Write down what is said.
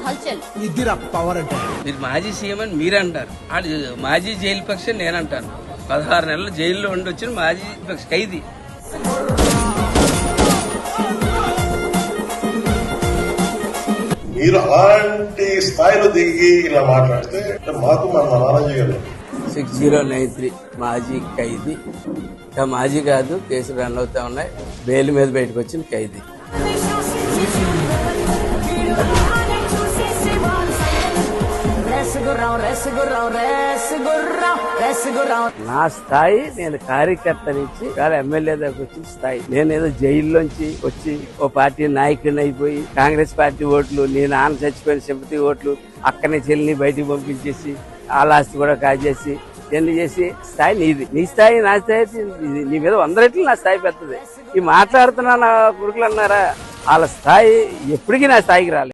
హల్చల్. ఇదిరా పవర్ అంటే. మీరు మాజీ సీఎం అని మీరే అంటారు, మాజీ జైలు పక్షం నేనంటాను. 16 నెలలు జైల్లో ఉండి వచ్చిన మాజీ పక్ష ఖైదీ. మీరు అలాంటి స్థాయిలో దిగి ఇలా మాట్లాడితే మాకు మన నారాజు గారు 6093 మాజీ ఖైదీ. ఇంకా మాజీ కాదు, కేసులు రన్ అవుతా ఉన్నాయి. బెయిల్ మీద బయటకు వచ్చిన ఖైదీ. నా స్థాయి నేను కార్యకర్త నుంచి చాలా ఎమ్మెల్యే దగ్గర వచ్చిన స్థాయి. నేనేదో జైల్లోంచి వచ్చి ఓ పార్టీ నాయకుడిని అయిపోయి కాంగ్రెస్ పార్టీ ఓట్లు, నీ నాన్న చచ్చిపోయిన సింపతి ఓట్లు అక్కనే చెల్లిని బయటికి పంపించేసి ఆ ఆస్తి కూడా కాజేసి ఎన్ని చేసి స్థాయి నీది. నీ స్థాయి నా స్థాయి నీ మీద 100 రెట్లు నా స్థాయి పెద్దది. ఈ మాట్లాడుతున్నా నా కొడుకులు అన్నారా, వాళ్ళ స్థాయి ఎప్పటికీ నా స్థాయికి రాలేదు.